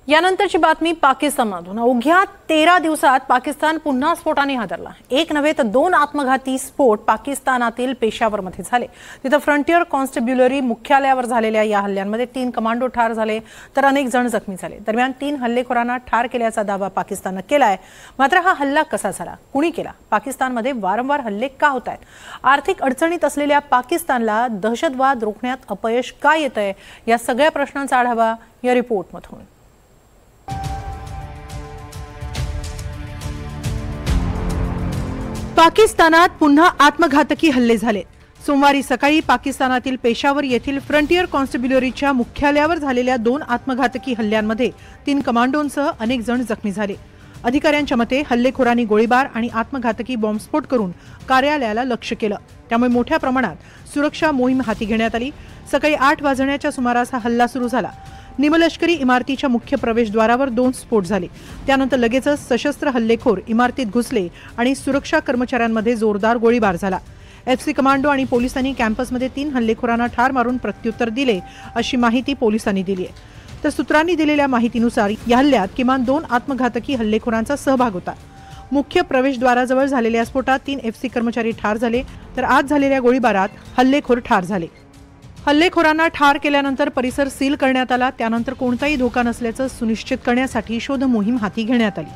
यानंतरची बातमी पाकिस्तानमधून। अवघ्या 13 दिवसात पाकिस्तान पुन्हा स्फोटाने हादरला। एक नव्हे तर दोन आत्मघाती स्फोट पाकिस्तानातील पेशावरमध्ये झाले। तिथे फ्रंटियर कॉन्स्टेब्युलरी मुख्यालयावर झालेल्या या हल्ल्यांमध्ये 3 कमांडो ठार झाले तर अनेक जण जखमी झाले। दरम्यान 3 हल्लेखोरांना ठार केल्याचा दावा पाकिस्तानने केलाय। मात्र हा हल्ला कसा झाला, कुणी केला, पाकिस्तानमध्ये वारंवार हल्ले का होत आहेत, आर्थिक अडचणीत असलेल्या पाकिस्तानला दहशतवाद रोखण्यात अपयश का येतंय, या सगळ्या प्रश्नांचा आढावा या रिपोर्टमधून। पाकिस्तानात पुन्हा आत्मघातकी हल्ले झाले। सोमवारी सकाळी पाकिस्तानातील पेशावर येथील फ्रंटियर कॉन्स्टेब्युलरीच्या मुख्यालयावर झालेल्या 2 आत्मघातकी हल्ल्यांमध्ये 3 कमांडोंसह अनेक जण जखमी झाले। अधिकाऱ्यांच्या मते हल्लेखोरांनी गोळीबार आणि आत्मघातकी बॉम्बस्फोट करून कार्यालयाला लक्ष्य केलं। त्यामुळे मोठ्या प्रमाणात सुरक्षा मोहीम हाती घेण्यात आली। सकाळी 8 वाजण्याच्या सुमारास हा हल्ला सुरू झाला। निमलष्करी इमारतीच्या मुख्य प्रवेशद्वारावर 2 स्फोट झाले। त्यानंतर लगेचच सशस्त्र हल्लेखोर इमारतीत घुसले आणि सुरक्षा कर्मचाऱ्यांमध्ये जोरदार गोळीबार झाला। एफसी कमांडो आणि पोलिसांनी कॅम्पसमध्ये 3 हल्लेखोरांना ठार मारून प्रत्युत्तर दिले, अशी माहिती पोलिसांनी दिली आहे। तर सूत्रांनी दिलेल्या माहितीनुसार या हल्ल्यात किमान 2 आत्मघातकी हल्लेखोरांचा सहभाग होता। मुख्य प्रवेशद्वाराजवळ झालेल्या स्फोटात 3 एफसी कर्मचारी ठार झाले तर आज झालेल्या गोळीबारात हल्लेखोर ठार झाले। हल्लेखोरांना ठार केल्यानंतर परिसर सील करण्यात आला। त्यानंतर कोणताही धोका नसल्याचं सुनिश्चित करण्यासाठी शोध मोहीम हाती घेण्यात आली।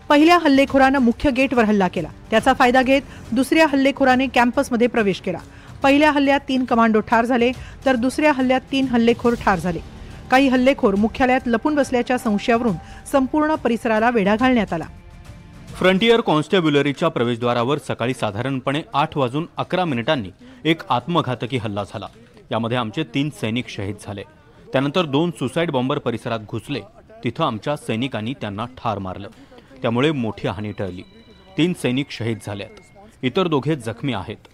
पहिल्या हल्लेखोरानं मुख्य गेटवर हल्ला केला। त्याचा फायदा घेत दुसऱ्या हल्लेखोराने कॅम्पसमध्ये प्रवेश केला। पहिल्या हल्ल्यात 3 कमांडो ठार झाले तर दुसऱ्या हल्ल्यात 3 हल्लेखोर ठार झाले। काही हल्लेखोर मुख्यालयात लपून बसल्याच्या संशयावरून संपूर्ण परिसराला वेढा घालण्यात आला। फ्रंटियर कॉन्स्टेब्युलरीच्या प्रवेशद्वारावर सकाळी साधारणपणे 8:11 एक आत्मघातकी हल्ला झाला। यामध्ये आमचे 3 सैनिक शहीद झाले। त्यानंतर 2 सुसाईड बॉम्बर परिसरात घुसले। तिथं आमच्या सैनिकांनी त्यांना ठार मारलं। त्यामुळे मोठी हानी टळली। 3 सैनिक शहीद झालेत, इतर 2 जखमी आहेत।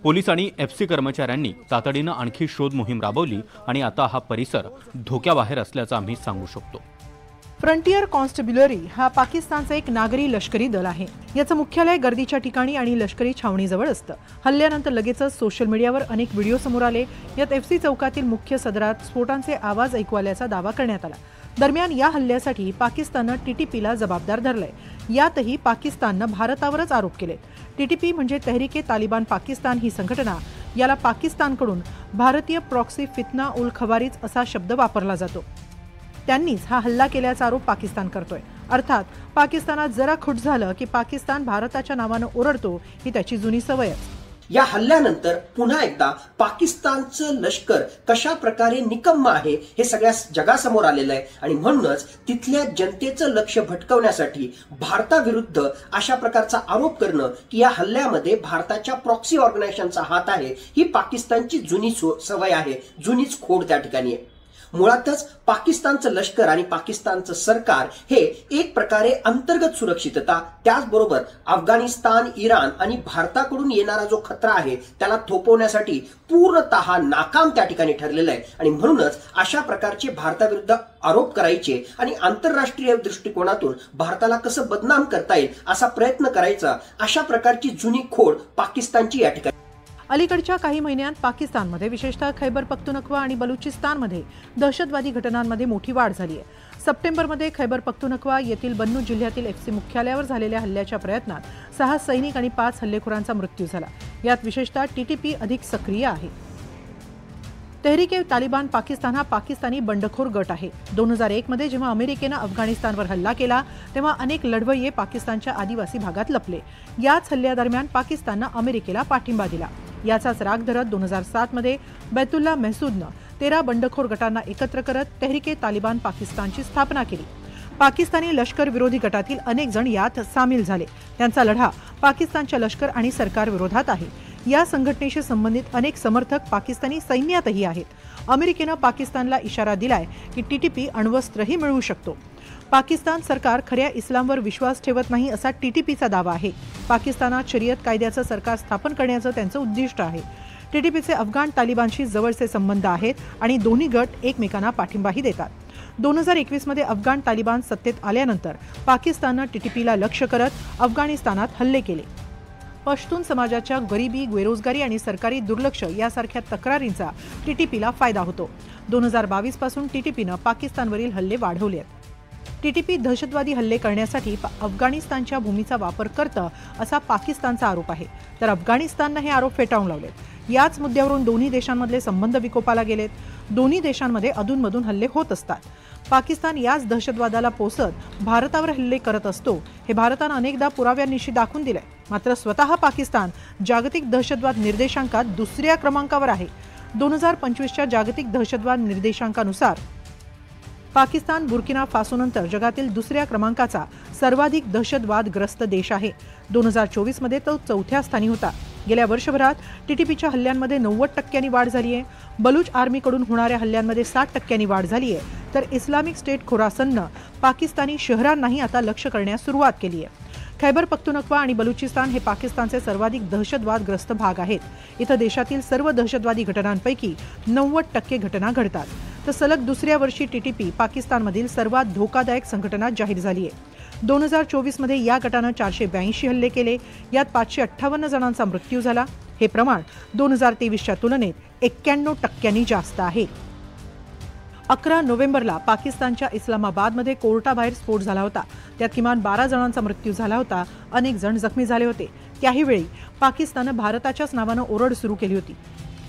पोलीस आणि एफसी कर्मचाऱ्यांनी तातडीनं आणखी शोध मोहीम राबवली आणि आता हा परिसर धोक्याबाहेर असल्याचं आम्ही सांगू शकतो। फ्रंटियर कॉन्स्टेब्युलरी हा पाकिस्तानचा एक नागरी लष्करी दल आहे। याचं मुख्यालय गर्दीच्या ठिकाणी आणि लष्करी छावणीजवळ असतं। हल्ल्यानंतर लगेचच सोशल मीडियावर अनेक व्हिडिओ समोर आले। यात एफसी चौकातील मुख्य सदरात स्फोटांचे आवाज ऐकू आल्याचा दावा करण्यात आला। दरम्यान या हल्ल्यासाठी पाकिस्ताननं टीटीपीला जबाबदार धरलंय। यातही पाकिस्ताननं भारतावरच आरोप केले। टीटीपी म्हणजे तहरीके तालिबान पाकिस्तान ही संघटना। याला पाकिस्तानकडून भारतीय प्रॉक्सी फितना उल खवारीज असा शब्द वापरला जातो। त्यांनीच हा हल्ला केल्याचा आरोप पाकिस्तान करतोय। अर्थात पाकिस्तानात जरा खुट झालं की पाकिस्तान भारताच्या नावानं ओरडतो, ही त्याची जुनी सवयच। या हल्ल्यानंतर पुन्हा एकदा पाकिस्तानचं लष्कर कशा प्रकारे निकम्म आहे हे सगळ्या जगासमोर आलेलं आहे आणि म्हणूनच तिथल्या जनतेचं लक्ष भटकवण्यासाठी भारताविरुद्ध अशा प्रकारचा आरोप करणं की या हल्ल्यामध्ये भारताच्या प्रॉक्सी ऑर्गनायझेशनचा हात आहे, ही पाकिस्तानची जुनी सवय आहे, जुनीच खोड त्या ठिकाणी आहे। मुळातच पाकिस्तानचं लष्कर आणि पाकिस्तानचं सरकार हे एक प्रकारे अंतर्गत सुरक्षितता, त्याचबरोबर अफगाणिस्तान, इराण आणि भारताकडून येणारा जो खतरा आहे त्याला थोपवण्यासाठी पूर्णतः नाकाम त्या ठिकाणी ठरलेलं आहे आणि म्हणूनच अशा प्रकारचे भारताविरुद्ध आरोप करायचे आणि आंतरराष्ट्रीय दृष्टिकोनातून भारताला कसं बदनाम करता येईल असा प्रयत्न करायचा, अशा प्रकारची जुनी खोड पाकिस्तानची या ठिकाणी। अलीकडच्या काही महिन्यांत पाकिस्तानमध्ये विशेषतः खैबर पख्तूनख्वा आणि बलुचिस्तानमध्ये दहशतवादी घटनांमध्ये मोठी वाढ झाली आहे। सप्टेंबरमध्ये खैबर पख्तूनख्वा येथील बन्नू जिल्ह्यातील एफसी मुख्यालयावर झालेल्या हल्ल्याच्या प्रयत्नात 6 सैनिक आणि 5 हल्लेखोरांचा मृत्यू झाला। यात विशेषतः टीटीपी अधिक सक्रिय आहे। तहरीके तालिबान पाकिस्तान हा पाकिस्तानी बंडखोर गट आहे। 2001 मध्ये जेव्हा अमेरिकेनं अफगाणिस्तानवर हल्ला केला तेव्हा अनेक लढवय्ये पाकिस्तानच्या आदिवासी भागात लपले। याच हल्ल्यादरम्यान पाकिस्ताननं अमेरिकेला पाठिंबा दिला। याचाच राग धरत 2007 मध्ये बैतुल्ला महसूदनं 13 बंडखोर गटांना एकत्र करत तहरीके तालिबान पाकिस्तानची स्थापना केली। पाकिस्तानी लष्कर विरोधी गटातील अनेक जण यात सामील झाले। त्यांचा लढा पाकिस्तानच्या लष्कर आणि सरकार विरोधात आहे। या संघटनेशी संबंधित अनेक समर्थक पाकिस्तानी सैन्यातही आहेत। अमेरिकेनं पाकिस्तानला इशारा दिलाय की टीटीपी अण्वस्त्रही मिळवू शकतो। पाकिस्तान सरकार खऱ्या इस्लामवर विश्वास ठेवत नाही असा टीटीपीचा दावा आहे। पाकिस्तानात शरीयत कायद्याचं सरकार स्थापन करण्याचं त्यांचं उद्दिष्ट आहे। टीटीपीचे अफगाण तालिबानशी जवळचे संबंध आहेत आणि दोन्ही गट एकमेकांना पाठिंबाही देतात। 2021 मध्ये अफगाण तालिबान सत्तेत आल्यानंतर पाकिस्ताननं टीटीपीला लक्ष्य करत अफगाणिस्तानात हल्ले केले। पश्तून समाजाच्या गरिबी, बेरोजगारी आणि सरकारी दुर्लक्ष यासारख्या तक्रारींचा टीटीपीला फायदा होतो। 2022 पासून टीटीपीनं पाकिस्तानवरील हल्ले वाढवले आहेत. टीटीपी दहशतवादी हल्ले करण्यासाठी अफगाणिस्तानच्या भूमीचा वापर करतं असा पाकिस्तानचा आरोप आहे. तर अफगाणिस्ताननं हे आरोप फेटाळून लावलेत. याच मुद्द्यावरून दोन्ही देशांमधले संबंध विकोपाला गेलेत. दोन्ही देशांमध्ये अधूनमधून हल्ले होत असतात. पाकिस्तान याच दहशतवादाला पोसत भारतावर हल्ले करत असतो हे भारतानं अनेकदा पुराव्यांनिशी दाखवून दिलंय. मात्र स्वतः पाकिस्तान जागतिक दहशतवाद निर्देशांकात दुसऱ्या क्रमांकावर आहे. 2025च्या जागतिक दहशतवाद निर्देशांकानुसार पाकिस्तान बुर्किना फासोनंतर जगातील दुसऱ्या क्रमांकाचा सर्वाधिक दहशतवादग्रस्त देश आहे. 2024 मध्ये तो 4थ्या स्थानी होता. गेल्या वर्षभरात टीटीपीच्या हल्ल्यांमध्ये 90% वाढ झाली आहे. बलूच आर्मीकडून होणाऱ्या हल्ल्यांमध्ये 60% वाढ झाली आहे. तर इस्लामिक स्टेट खोरासननं पाकिस्तानी शहरांनाही आता लक्ष्य करण्यास सुरुवात केली आहे. खैबर पख्तूनख्वा आणि बलुचिस्तान हे पाकिस्तानचे सर्वाधिक दहशतवादग्रस्त भाग आहेत. इथं देशातील सर्व दहशतवादी घटनांपैकी 90% घटना घडतात. तर सलग दुसऱ्या वर्षी टीटीपी पाकिस्तानमधील सर्वात धोकादायक संघटना जाहीर झाली आहे. 2024 मध्ये या गटानं 482 हल्ले केले. यात 558 जणांचा मृत्यू झाला. हे प्रमाण 2023च्या तुलनेत 91% जास्त आहे. 11 नोव्हेंबरला पाकिस्तानच्या इस्लामाबादमध्ये कोर्टाबाहेर स्फोट झाला होता. त्यात किमान 12 जणांचा मृत्यू झाला होता. अनेक जण जखमी झाले होते. त्याही वेळी पाकिस्ताननं भारताच्याच नावानं ओरड सुरू केली होती.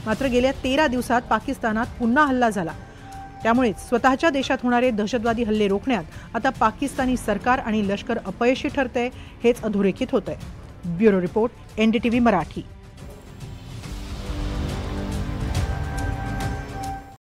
मात्र गेल्या 13 दिवसात पाकिस्तानात पुन्हा हल्ला झाला. त्यामुळे स्वतःच्या देशात होणारे दहशतवादी हल्ले रोखण्यात आता पाकिस्तानी सरकार आणि लष्कर अपयशी ठरतंय हेच अधोरेखित होतंय. Bureau report, NDTV Marathi.